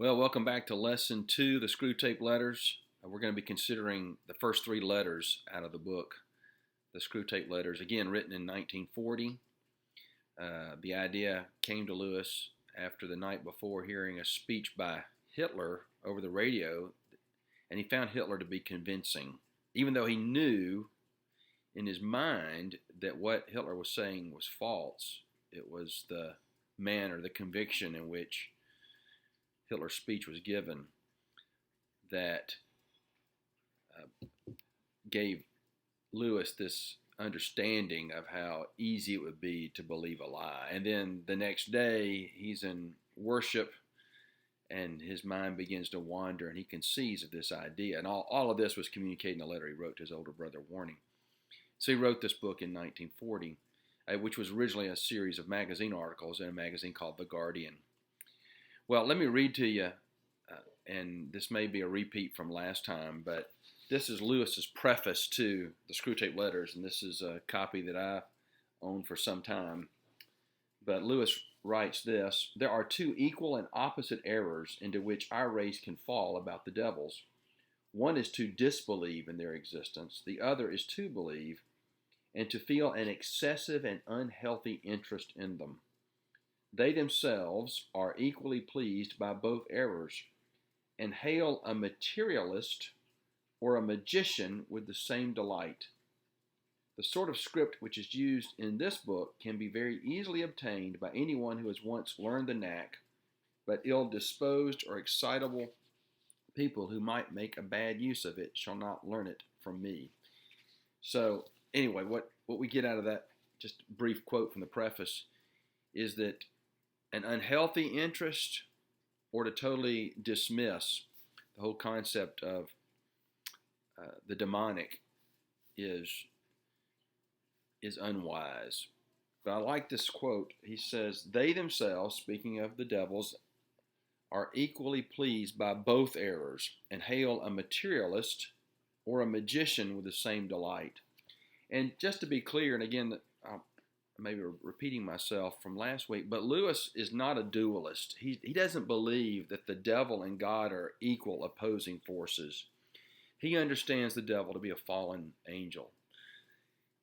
Well, welcome back to Lesson 2, the Screwtape Letters. We're going to be considering the first three letters out of the book, the Screwtape Letters, again written in 1940. The idea came to Lewis after the night before hearing a speech by Hitler over the radio, and he found Hitler to be convincing, even though he knew in his mind that what Hitler was saying was false. It was the manner, the conviction in which Hitler's speech was given that gave Lewis this understanding of how easy it would be to believe a lie. And then the next day, he's in worship, and his mind begins to wander, and he conceives of this idea. And all of this was communicated in a letter he wrote to his older brother, warning. So he wrote this book in 1940, which was originally a series of magazine articles in a magazine called The Guardian. Well, let me read to you, and this may be a repeat from last time, but this is Lewis's preface to the Screwtape Letters, and this is a copy that I owned for some time. But Lewis writes this: "There are two equal and opposite errors into which our race can fall about the devils. One is to disbelieve in their existence. The other is to believe and to feel an excessive and unhealthy interest in them. They themselves are equally pleased by both errors, and hail a materialist or a magician with the same delight. The sort of script which is used in this book can be very easily obtained by anyone who has once learned the knack, but ill-disposed or excitable people who might make a bad use of it shall not learn it from me." So anyway, what we get out of that, just a brief quote from the preface, is that an unhealthy interest, or to totally dismiss the whole concept of the demonic, is unwise. But I like this quote. He says, "They themselves," speaking of the devils, "are equally pleased by both errors, and hail a materialist or a magician with the same delight." And just to be clear, and again, I'm maybe repeating myself from last week, but Lewis is not a dualist. He doesn't believe that the devil and God are equal opposing forces. He understands the devil to be a fallen angel.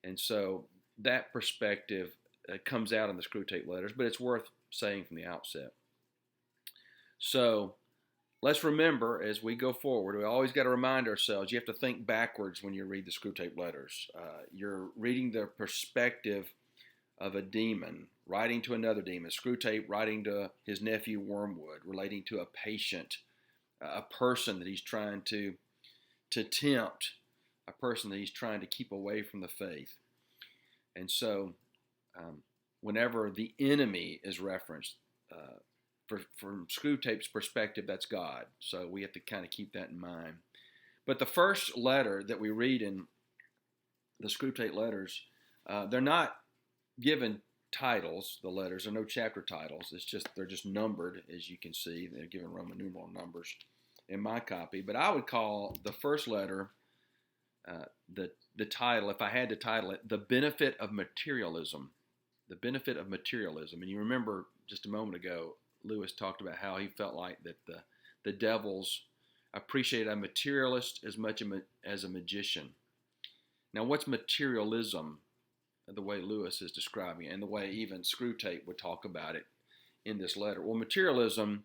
And so that perspective comes out in the Screwtape Letters, but it's worth saying from the outset. So let's remember as we go forward, we always got to remind ourselves, you have to think backwards when you read the Screwtape Letters. You're reading the perspective of a demon writing to another demon. Screwtape writing to his nephew Wormwood, relating to a patient, a person that he's trying to tempt, a person that he's trying to keep away from the faith. And so whenever the enemy is referenced, from Screwtape's perspective, that's God. So we have to kind of keep that in mind. But the first letter that we read in the Screwtape Letters, they're not given titles. The letters are no chapter titles. They're just numbered, as you can see. They're given Roman numeral numbers in my copy. But I would call the first letter, the title, if I had to title it, "The Benefit of Materialism." The benefit of materialism. And you remember just a moment ago, Lewis talked about how he felt like that the devils appreciated a materialist as much as a magician. Now, what's materialism? The way Lewis is describing it, and the way even Screwtape would talk about it in this letter. Well, materialism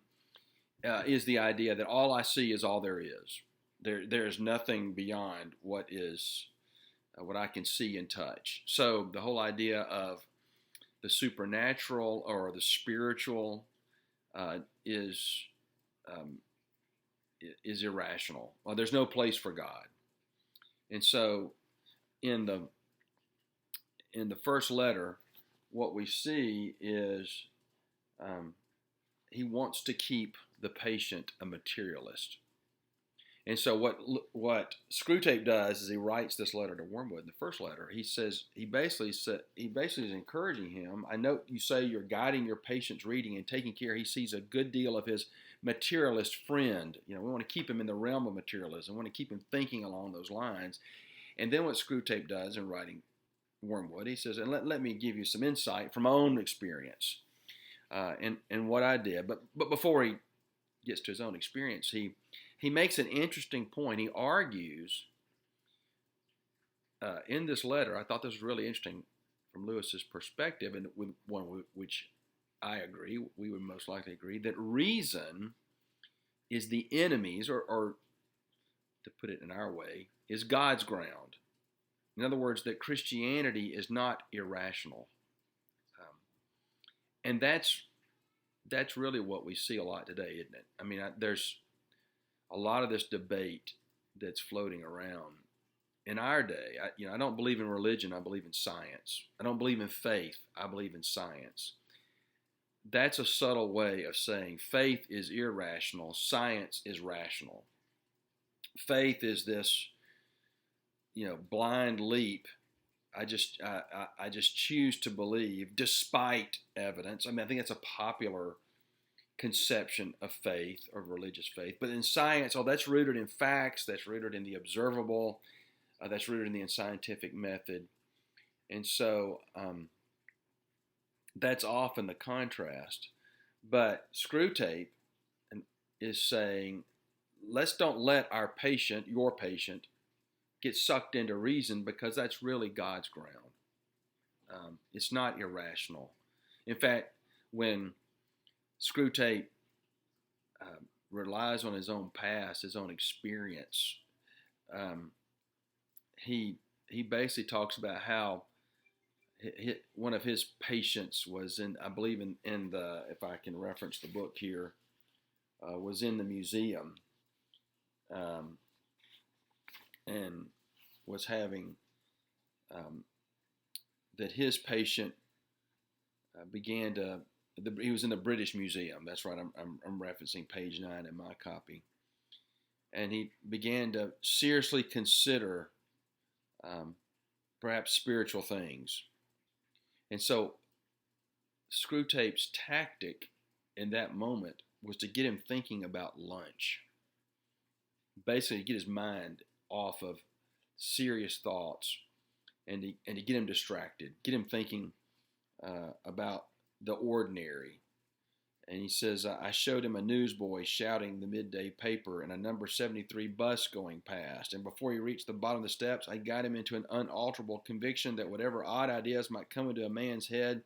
is the idea that all I see is all there is. There is nothing beyond what I can see and touch. So the whole idea of the supernatural or the spiritual is irrational. Well, there's no place for God. And so in the first letter, what we see is he wants to keep the patient a materialist. And so what Screwtape does is he writes this letter to Wormwood. In the first letter, he basically is encouraging him. "I note you say you're guiding your patient's reading and taking care. He sees a good deal of his materialist friend." We want to keep him in the realm of materialism. We want to keep him thinking along those lines. And then what Screwtape does in writing Wormwood, he says, "And let me give you some insight from my own experience and what I did." But before he gets to his own experience, he makes an interesting point. He argues in this letter. I thought this was really interesting from Lewis's perspective, and with one which I agree, we would most likely agree, that reason is the enemy's, or to put it in our way, is God's ground. In other words, that Christianity is not irrational. And that's really what we see a lot today, isn't it? I mean, there's a lot of this debate that's floating around in our day. I don't believe in religion. I believe in science. I don't believe in faith. I believe in science. That's a subtle way of saying faith is irrational. Science is rational. Faith is this, blind leap. I just choose to believe despite evidence. I mean, I think that's a popular conception of faith or religious faith. But in science, that's rooted in facts. That's rooted in the observable. That's rooted in the scientific method. And so that's often the contrast. But Screwtape is saying, don't let our patient, your patient, get sucked into reason, because that's really God's ground. It's not irrational. In fact, when Screwtape relies on his own past, his own experience, he basically talks about how one of his patients was in, I believe in the, if I can reference the book here, was in the museum, and was having that his patient began to. He was in the British Museum. That's right. I'm referencing page 9 in my copy, and he began to seriously consider perhaps spiritual things. And so Screwtape's tactic in that moment was to get him thinking about lunch. Basically, to get his mind off of serious thoughts and to get him distracted, get him thinking about the ordinary. And he says, I showed him a newsboy shouting the midday paper and a number 73 bus going past. And before he reached the bottom of the steps, I got him into an unalterable conviction that whatever odd ideas might come into a man's head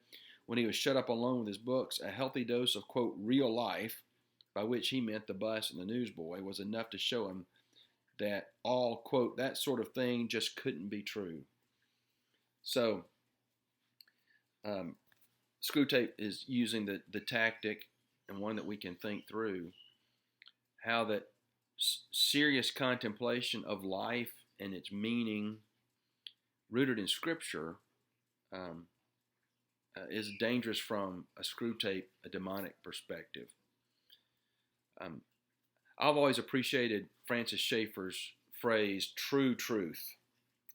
when he was shut up alone with his books, a healthy dose of, quote, real life, by which he meant the bus and the newsboy, was enough to show him that all, quote, that sort of thing just couldn't be true. So, Screwtape is using the tactic, and one that we can think through, how that serious contemplation of life and its meaning, rooted in Scripture, is dangerous from a Screwtape, a demonic perspective. I've always appreciated Francis Schaeffer's phrase, true truth,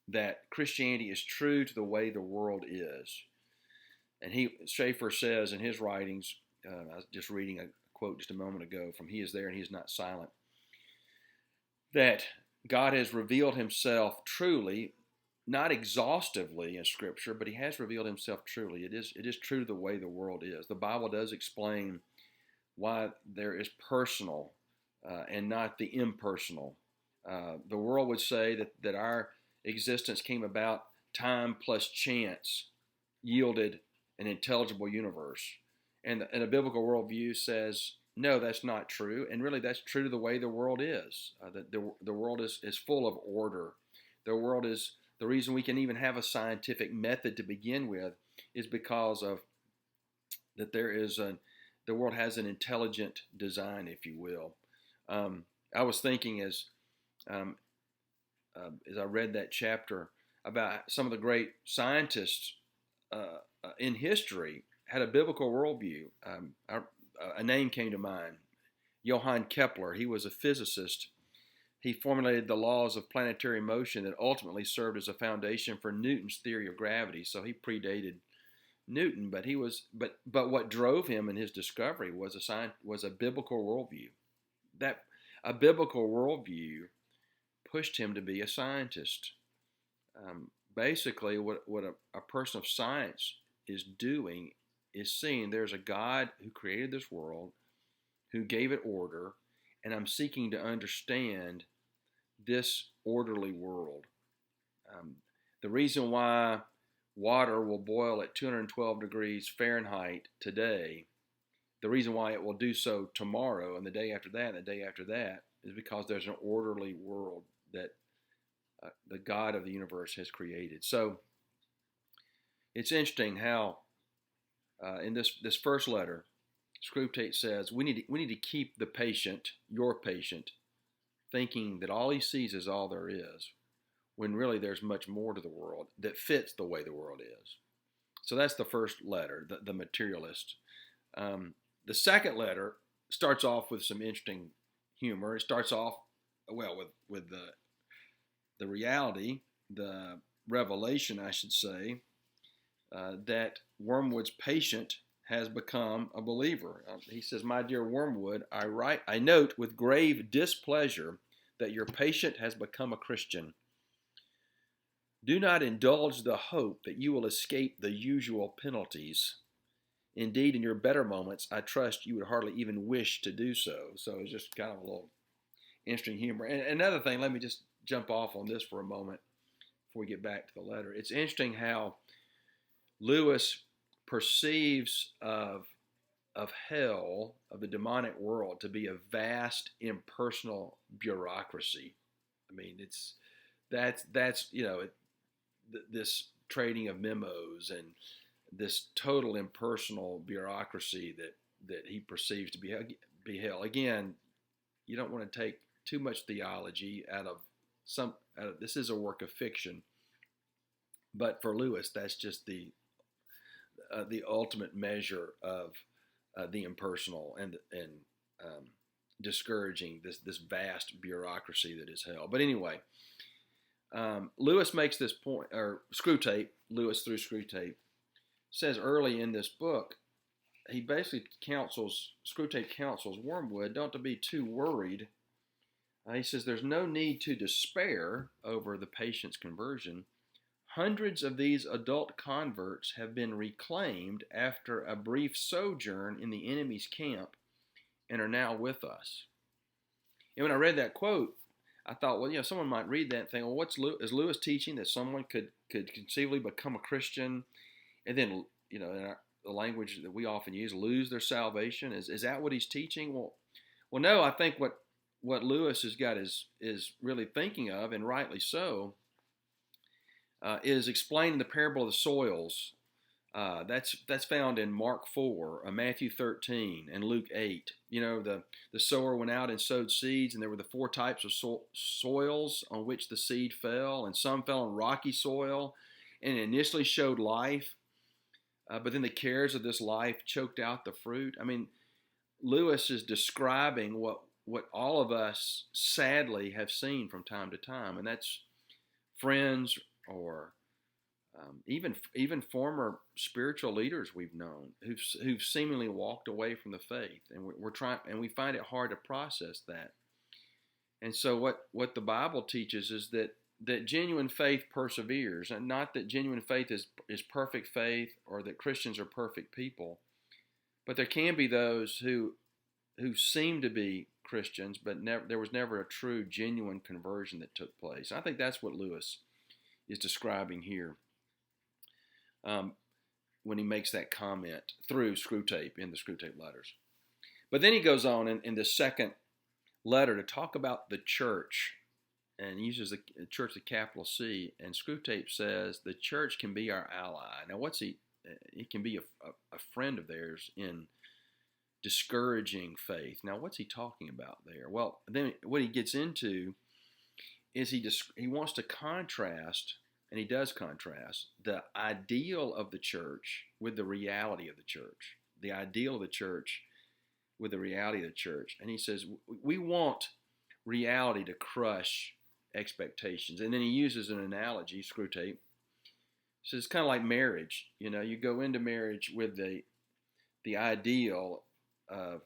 that Christianity is true to the way the world is. And Schaeffer says in his writings, I was just reading a quote just a moment ago from He Is There and He Is Not Silent, that God has revealed himself truly, not exhaustively in Scripture, but he has revealed himself truly. It is true to the way the world is. The Bible does explain why there is personal and not the impersonal. The world would say that our existence came about time plus chance yielded an intelligible universe. And a biblical worldview says, no, that's not true. And really, that's true to the way the world is. The world is full of order. The world is, the reason we can even have a scientific method to begin with is because of that the world has an intelligent design, if you will. I was thinking as I read that chapter about some of the great scientists in history had a biblical worldview. A name came to mind, Johann Kepler. He was a physicist. He formulated the laws of planetary motion that ultimately served as a foundation for Newton's theory of gravity. So he predated Newton, but what drove him in his discovery was a biblical worldview. That a biblical worldview pushed him to be a scientist. Basically, what a person of science is doing is seeing there's a God who created this world, who gave it order, and I'm seeking to understand this orderly world. The reason why water will boil at 212 degrees Fahrenheit today, the reason why it will do so tomorrow and the day after that and the day after that is because there's an orderly world that the God of the universe has created. So it's interesting how in this first letter, Screwtape says we need to keep the patient, your patient, thinking that all he sees is all there is, when really there's much more to the world that fits the way the world is. So that's the first letter, the materialist. The second letter starts off with some interesting humor. It starts off, well, with the reality, the revelation, I should say, that Wormwood's patient has become a believer. He says, "My dear Wormwood, I note with grave displeasure that your patient has become a Christian. Do not indulge the hope that you will escape the usual penalties. Indeed, in your better moments, I trust you would hardly even wish to do so." So it's just kind of a little interesting humor. And another thing, let me just jump off on this for a moment before we get back to the letter. It's interesting how Lewis perceives of hell, of the demonic world, to be a vast impersonal bureaucracy. I mean, that's this trading of memos and this total impersonal bureaucracy that he perceives to be hell. Again, you don't want to take too much theology out of this is a work of fiction, but for Lewis, that's just the ultimate measure of the impersonal and discouraging this vast bureaucracy that is hell. But anyway, Lewis makes this point, or Lewis through Screwtape, says early in this book, he basically Screwtape counsels Wormwood not to be too worried. He says there's no need to despair over the patient's conversion. Hundreds of these adult converts have been reclaimed after a brief sojourn in the enemy's camp and are now with us. And when I read that quote, I thought, well, someone might read that and think, well, is Lewis teaching that someone could conceivably become a Christian and then, in the language that we often use, lose their salvation? Is that what he's teaching? Well, no. I think what Lewis has got is really thinking of, and rightly so, is explaining the parable of the soils. That's found in Mark 4, Matthew 13, and Luke 8. The sower went out and sowed seeds, and there were the four types of soils on which the seed fell, and some fell on rocky soil, and initially showed life, but then the cares of this life choked out the fruit. I mean, Lewis is describing what all of us sadly have seen from time to time, and that's friends or even former spiritual leaders we've known who've seemingly walked away from the faith, and we find it hard to process that. And so what the Bible teaches is that genuine faith perseveres, and not that genuine faith is perfect faith or that Christians are perfect people, but there can be those who seem to be Christians, but there was never a true, genuine conversion that took place. I think that's what Lewis is describing here when he makes that comment through Screwtape in the Screwtape Letters. But then he goes on in the second letter to talk about the church, and he uses the church, the capital C, and Screwtape says the church can be our ally. Now, he can be a friend of theirs in discouraging faith. Now, what's he talking about there? Well, then what he gets into is he wants to contrast, and he does contrast, the ideal of the church with the reality of the church. The ideal of the church with the reality of the church. And he says, we want reality to crush expectations. And then he uses an analogy, Screwtape. So it's kind of like marriage. You go into marriage with the ideal of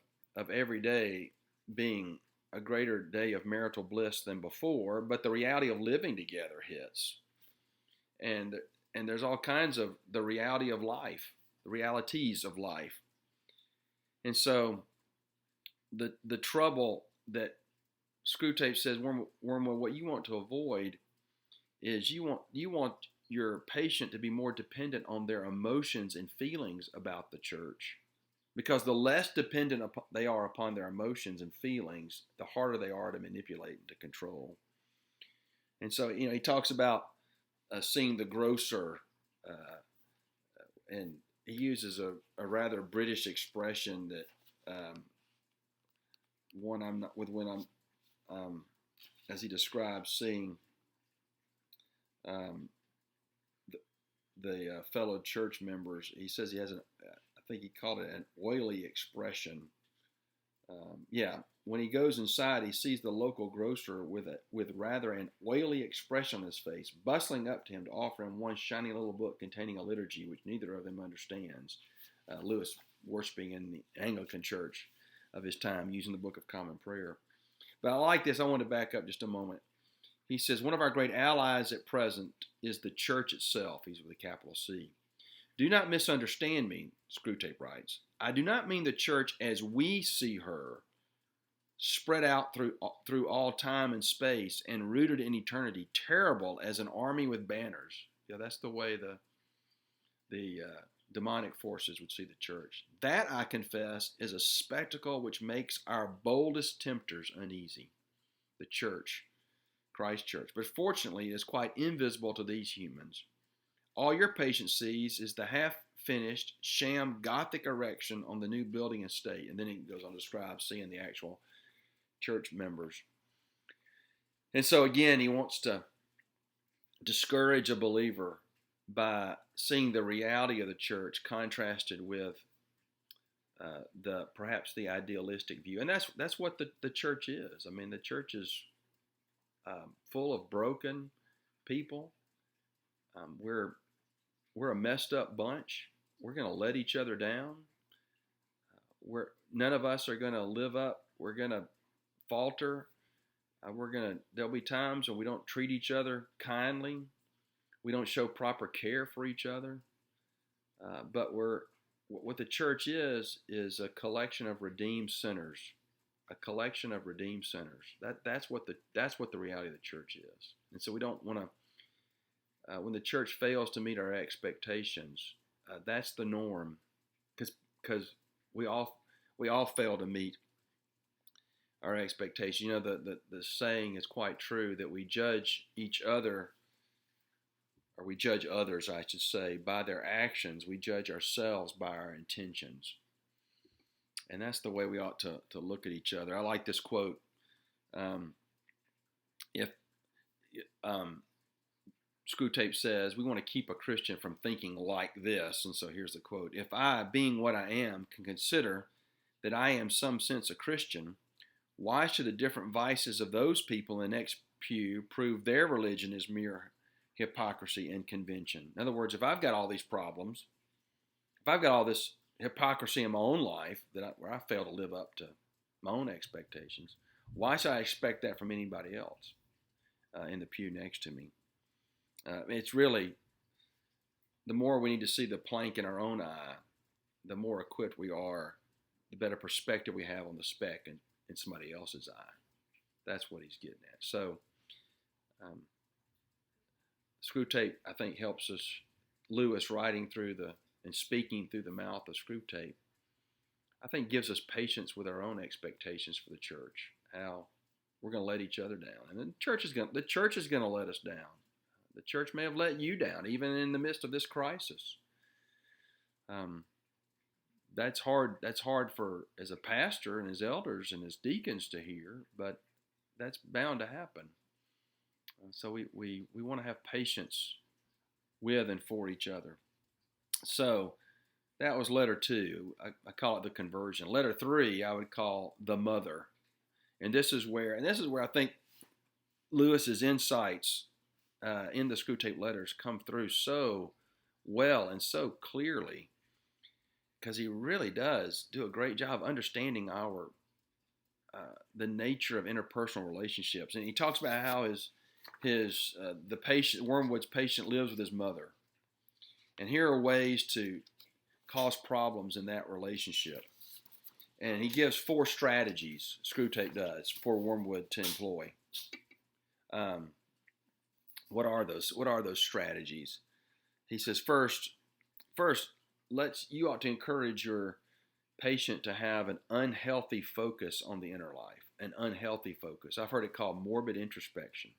every day being a greater day of marital bliss than before, but the reality of living together hits. And there's all kinds of the reality of life, the realities of life. And so the trouble that Screwtape says, Wormwood, what you want to avoid is you want your patient to be more dependent on their emotions and feelings about the church, because the less dependent they are upon their emotions and feelings, the harder they are to manipulate and to control. And so, he talks about seeing the grocer, and he uses a rather British expression that as he describes seeing the fellow church members. He says he has I think he called it an oily expression. When he goes inside, he sees the local grocer with rather an oily expression on his face, bustling up to him to offer him one shiny little book containing a liturgy which neither of them understands. Lewis worshiping in the Anglican church of his time, using the Book of Common Prayer. But I like this. I want to back up just a moment. He says, one of our great allies at present is the church itself. He's with a capital C. Do not misunderstand me, Screwtape writes. I do not mean the church as we see her, spread out through all time and space and rooted in eternity, terrible as an army with banners. Yeah, that's the way the demonic forces would see the church. That, I confess, is a spectacle which makes our boldest tempters uneasy. The church, Christ Church. But fortunately, it is quite invisible to these humans. All your patient sees is the half-finished, sham Gothic erection on the new building estate. And then he goes on to describe seeing the actual church members. And so again, he wants to discourage a believer by seeing the reality of the church contrasted with perhaps the idealistic view. And that's what the church is. I mean, the church is full of broken people. We're a messed up bunch. We're going to let each other down. None of us are going to live up. We're going to falter. There'll be times when we don't treat each other kindly. We don't show proper care for each other. But what the church is a collection of redeemed sinners. A collection of redeemed sinners. That's what the reality of the church is. And so we don't want to, when the church fails to meet our expectations, that's the norm, because we all fail to meet our expectations. You know, the saying is quite true that we judge each other, or we judge others, I should say, by their actions. We judge ourselves by our intentions. And that's the way we ought to look at each other. I like this quote. Screwtape says, we want to keep a Christian from thinking like this. And so here's the quote. If I, being what I am, can consider that I am some sense a Christian, why should the different vices of those people in the next pew prove their religion is mere hypocrisy and convention? In other words, if I've got all these problems, if I've got all this hypocrisy in my own life where I fail to live up to my own expectations, why should I expect that from anybody else in the pew next to me? It's really, the more we need to see the plank in our own eye, the more equipped we are, the better perspective we have on the speck in somebody else's eye. That's what he's getting at. So Screwtape, I think, helps us. Lewis, writing through and speaking through the mouth of Screwtape, I think gives us patience with our own expectations for the church, how we're going to let each other down. And the church is going to let us down. The church may have let you down, even in the midst of this crisis. That's hard. That's hard for, as a pastor and his elders and his deacons, to hear, but that's bound to happen. So we want to have patience with and for each other. So that was letter 2. I call it the conversion. Letter 3, I would call the mother. And this is where I think Lewis's insights in the Screwtape Letters come through so well and so clearly, because he really does do a great job understanding the nature of interpersonal relationships. And he talks about how Wormwood's patient lives with his mother. And here are ways to cause problems in that relationship. And he gives 4 strategies, Screwtape does, for Wormwood to employ. Um, what are those? What are those strategies? He says, first, you ought to encourage your patient to have an unhealthy focus on the inner life, an unhealthy focus. I've heard it called morbid introspection.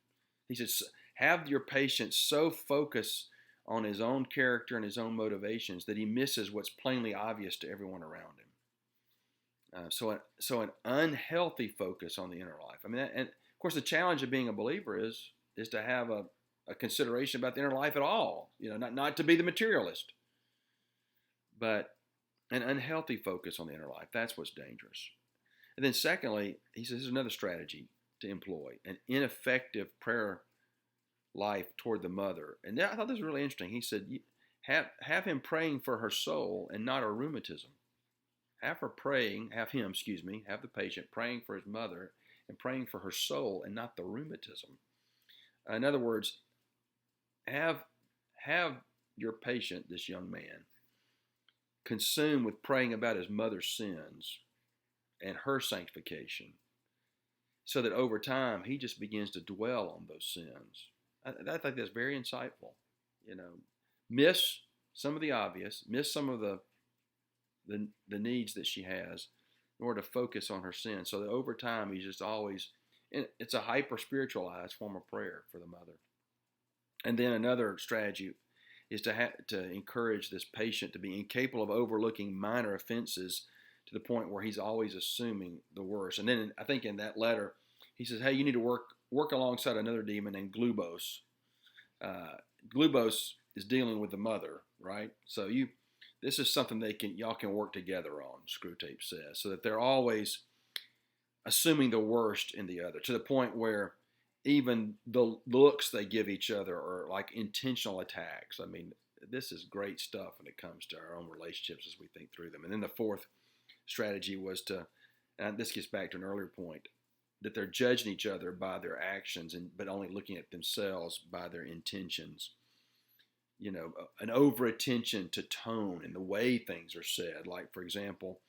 He says, have your patient so focus on his own character and his own motivations that he misses what's plainly obvious to everyone around him. So an unhealthy focus on the inner life. I mean, and of course, the challenge of being a believer is to have a consideration about the inner life at all. Not to be the materialist, but an unhealthy focus on the inner life. That's what's dangerous. And then secondly, he says, here's another strategy to employ: an ineffective prayer life toward the mother. And I thought this was really interesting. He said, have him praying for her soul and not her rheumatism. Have the patient praying for his mother and praying for her soul and not the rheumatism. In other words, have your patient, this young man, consumed with praying about his mother's sins and her sanctification, so that over time he just begins to dwell on those sins. I think that's very insightful. Miss some of the obvious, miss some of the needs that she has in order to focus on her sin, so that over time he's just always, it's a hyper-spiritualized form of prayer for the mother. And then another strategy is to encourage this patient to be incapable of overlooking minor offenses to the point where he's always assuming the worst. And then I think in that letter, he says, hey, you need to work alongside another demon named Glubos. Glubos is dealing with the mother, right? So this is something y'all can work together on, Screwtape says, so that they're always assuming the worst in the other, to the point where even the looks they give each other are like intentional attacks. I mean, this is great stuff when it comes to our own relationships as we think through them. And then the fourth strategy was and this gets back to an earlier point, that they're judging each other by their actions, but only looking at themselves by their intentions. An over-attention to tone and the way things are said. Like, for example,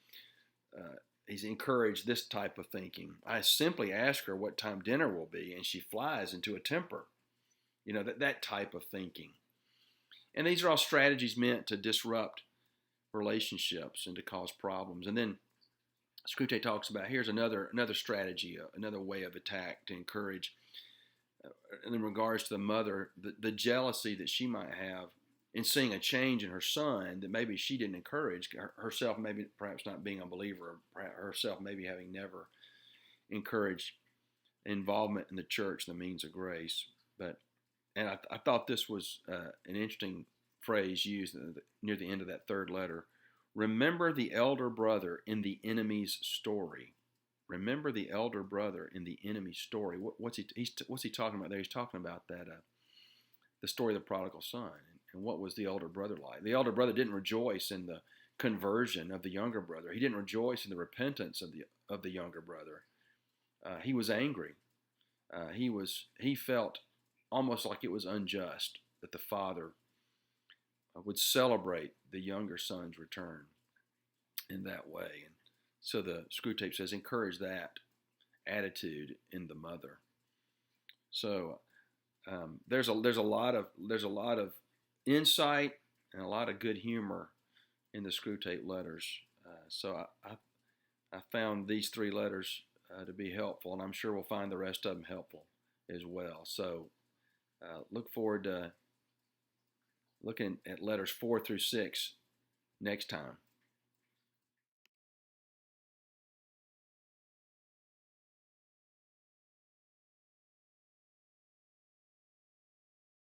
he's encouraged this type of thinking. I simply ask her what time dinner will be, and she flies into a temper. That type of thinking. And these are all strategies meant to disrupt relationships and to cause problems. And then Screwtape talks about, here's another strategy, another way of attack to encourage, in regards to the mother, the jealousy that she might have in seeing a change in her son that maybe she didn't encourage, herself maybe perhaps not being a believer, or herself maybe having never encouraged involvement in the church, the means of grace. And I thought this was an interesting phrase used near the end of that third letter. Remember the elder brother in the enemy's story. Remember the elder brother in the enemy's story. What's he talking about there? He's talking about that the story of the prodigal son. And what was the elder brother like? The elder brother didn't rejoice in the conversion of the younger brother. He didn't rejoice in the repentance of the younger brother. He was angry. He felt almost like it was unjust that the father would celebrate the younger son's return in that way. And so the Screwtape says, encourage that attitude in the mother. So there's a lot of insight and a lot of good humor in the Screwtape letters. So I found these 3 letters to be helpful, and I'm sure we'll find the rest of them helpful as well. So look forward to looking at letters 4 through 6 next time.